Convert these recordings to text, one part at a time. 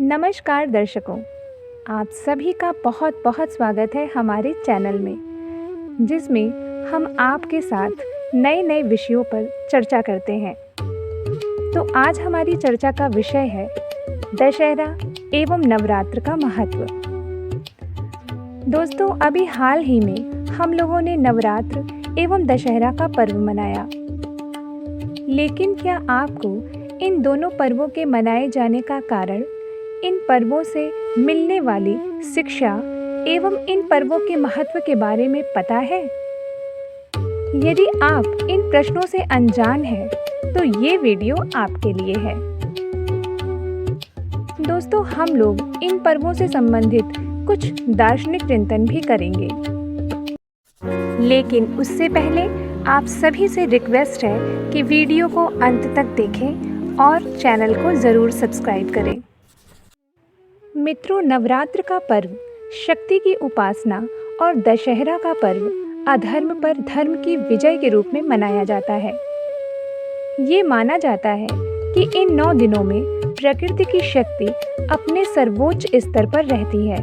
नमस्कार दर्शकों, आप सभी का बहुत बहुत स्वागत है हमारे चैनल में, जिसमें हम आपके साथ नए नए विषयों पर चर्चा करते हैं। तो आज हमारी चर्चा का विषय है दशहरा एवं नवरात्र का महत्व। दोस्तों, अभी हाल ही में हम लोगों ने नवरात्र एवं दशहरा का पर्व मनाया, लेकिन क्या आपको इन दोनों पर्वों के मनाए जाने का कारण, इन पर्वों से मिलने वाली शिक्षा एवं इन पर्वों के महत्व के बारे में पता है? यदि आप इन प्रश्नों से अनजान हैं, तो ये वीडियो आपके लिए है। दोस्तों, हम लोग इन पर्वों से संबंधित कुछ दार्शनिक चिंतन भी करेंगे, लेकिन उससे पहले आप सभी से रिक्वेस्ट है कि वीडियो को अंत तक देखें और चैनल को ज़रूर सब्सक्राइब करें। मित्रों, नवरात्र का पर्व शक्ति की उपासना और दशहरा का पर्व अधर्म पर धर्म की विजय के रूप में मनाया जाता है। ये माना जाता है कि इन 9 दिनों में प्रकृति की शक्ति अपने सर्वोच्च स्तर पर रहती है।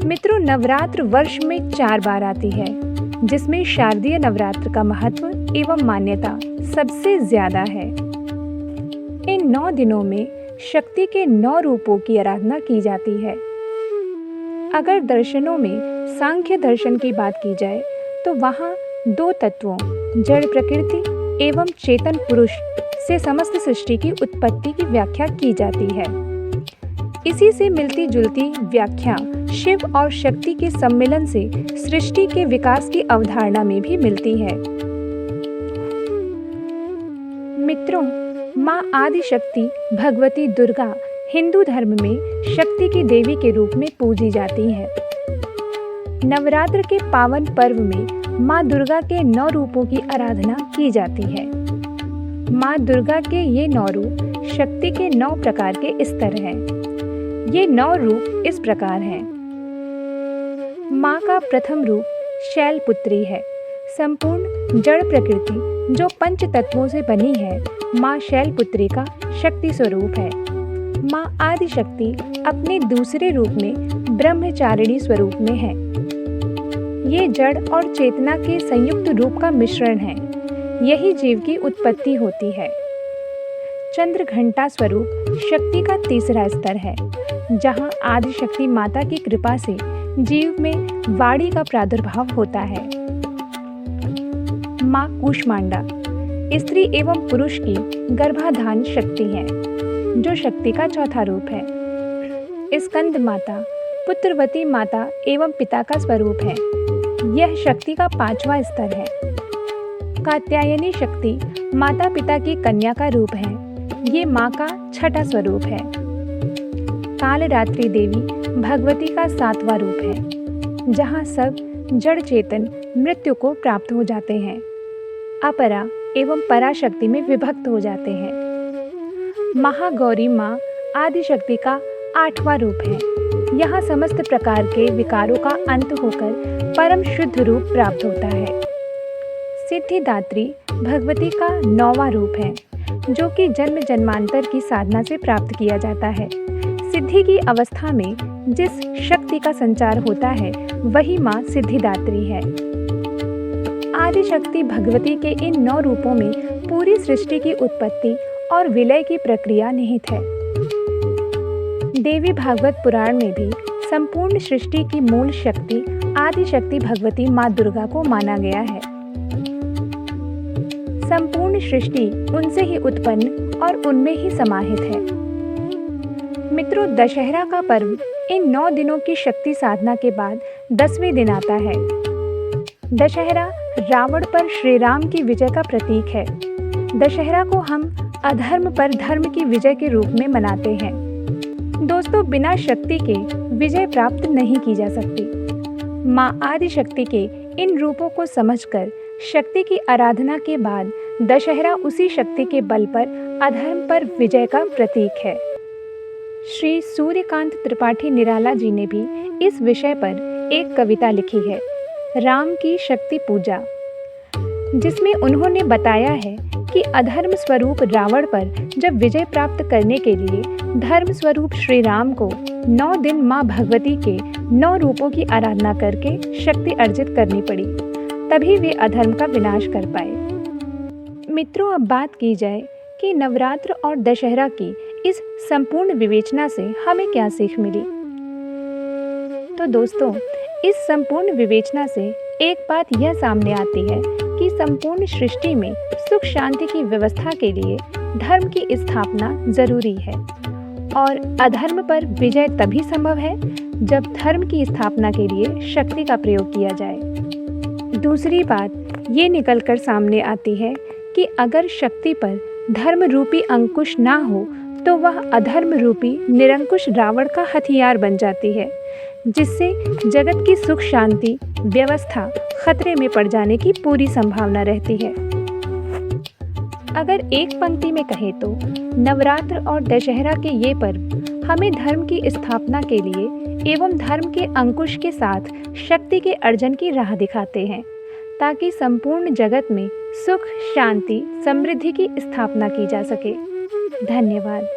मित्रों, नवरात्र वर्ष में 4 बार आती है, जिसमें शारदीय नवरात्र का महत्व एवं मान्यता सबसे ज्यादा है। इन 9 दिनों में शक्ति के 9 रूपों की आराधना की जाती है। अगर दर्शनों में सांख्य दर्शन की बात की जाए, तो वहाँ 2 तत्वों जड़ प्रकृति एवं चेतन पुरुष से समस्त सृष्टि की उत्पत्ति की व्याख्या की जाती है। इसी से मिलती जुलती व्याख्या शिव और शक्ति के सम्मिलन से सृष्टि के विकास की अवधारणा में भी मिलती है। मित्रों, माँ आदिशक्ति भगवती दुर्गा हिंदू धर्म में शक्ति की देवी के रूप में पूजी जाती है। नवरात्र के पावन पर्व में माँ दुर्गा के 9 रूपों की आराधना की जाती है। माँ दुर्गा के ये 9 रूप शक्ति के 9 प्रकार के स्तर हैं। ये 9 रूप इस प्रकार हैं। माँ का प्रथम रूप शैलपुत्री है। संपूर्ण जड़ प्रकृति जो पंच तत्वों से बनी है, माँ शैलपुत्री का शक्ति स्वरूप है। माँ आदिशक्ति अपने दूसरे रूप में ब्रह्मचारिणी स्वरूप में है। ये जड़ और चेतना के संयुक्त रूप का मिश्रण है। यही जीव की उत्पत्ति होती है। चंद्र घंटा स्वरूप शक्ति का तीसरा स्तर है, जहाँ आदिशक्ति माता की कृपा से जीव में वाणी का प्रादुर्भाव होता है। माँ कूष्मांडा स्त्री एवं पुरुष की गर्भाधान शक्ति है, जो शक्ति का चौथा रूप है। स्कंद माता पुत्रवती माता एवं पिता का स्वरूप है। यह शक्ति का 5वां स्तर है। कात्यायनी शक्ति माता पिता की कन्या का रूप है। ये माँ का 6ठा स्वरूप है। कालरात्रि देवी भगवती का 7वां रूप है, जहाँ सब जड़ चेतन मृत्यु को प्राप्त हो जाते हैं, अपरा एवं पराशक्ति में विभक्त हो जाते हैं। महागौरी माँ आदिशक्ति का 8वां रूप है। यहाँ समस्त प्रकार के विकारों का अंत होकर परम शुद्ध रूप प्राप्त होता है। सिद्धिदात्री भगवती का 9वां रूप है, जो कि जन्म जन्मांतर की साधना से प्राप्त किया जाता है। सिद्धि की अवस्था में जिस शक्ति का संचार होता है, वही माँ सिद्धिदात्री है। आदिशक्ति भगवती के इन 9 रूपों में पूरी सृष्टि की उत्पत्ति और विलय की प्रक्रिया निहित है। देवी भागवत पुराण में भी संपूर्ण सृष्टि की मूल शक्ति आदिशक्ति भगवती माँ दुर्गा को माना गया है। संपूर्ण सृष्टि उनसे ही उत्पन्न और उनमें ही समाहित है। मित्रों, दशहरा का पर्व इन 9 दिनों की शक्ति साधना के बाद 10वें दिन आता है। दशहरा रावण पर श्री राम की विजय का प्रतीक है। दशहरा को हम अधर्म पर धर्म की विजय के रूप में मनाते हैं। दोस्तों, बिना शक्ति के विजय प्राप्त नहीं की जा सकती। माँ आदिशक्ति के इन रूपों को समझकर शक्ति की आराधना के बाद दशहरा उसी शक्ति के बल पर अधर्म पर विजय का प्रतीक है। श्री सूर्यकांत त्रिपाठी निराला जी ने भी इस विषय पर एक कविता लिखी है, राम की शक्ति पूजा। जिसमें उन्होंने बताया है कि अधर्म स्वरूप रावण पर जब विजय प्राप्त करने के लिए धर्म स्वरूप श्री राम को 9 दिन माँ भगवती के 9 रूपों की आराधना करके शक्ति अर्जित करनी पड़ी, तभी वे अधर्म का विनाश कर पाए। मित्रों, अब बात की जाए कि नवरात्र और दशहरा की इस संपूर्ण विवेचना से हमें क्या सीख मिली। तो दोस्तों, इस संपूर्ण विवेचना से एक बात यह सामने आती है कि संपूर्ण सृष्टि में सुख शांति की व्यवस्था के लिए धर्म की स्थापना जरूरी है और अधर्म पर विजय तभी संभव है जब धर्म की स्थापना के लिए शक्ति का प्रयोग किया जाए। दूसरी बात ये निकलकर सामने आती है कि अगर शक्ति पर धर्म रूपी अंकुश ना हो तो वह अधर्म रूपी निरंकुश रावण का हथियार बन जाती है, जिससे जगत की सुख शांति व्यवस्था खतरे में पड़ जाने की पूरी संभावना रहती है। अगर एक पंक्ति में कहें तो नवरात्र और दशहरा के ये पर्व हमें धर्म की स्थापना के लिए एवं धर्म के अंकुश के साथ शक्ति के अर्जन की राह दिखाते हैं, ताकि संपूर्ण जगत में सुख शांति समृद्धि की स्थापना की जा सके। धन्यवाद।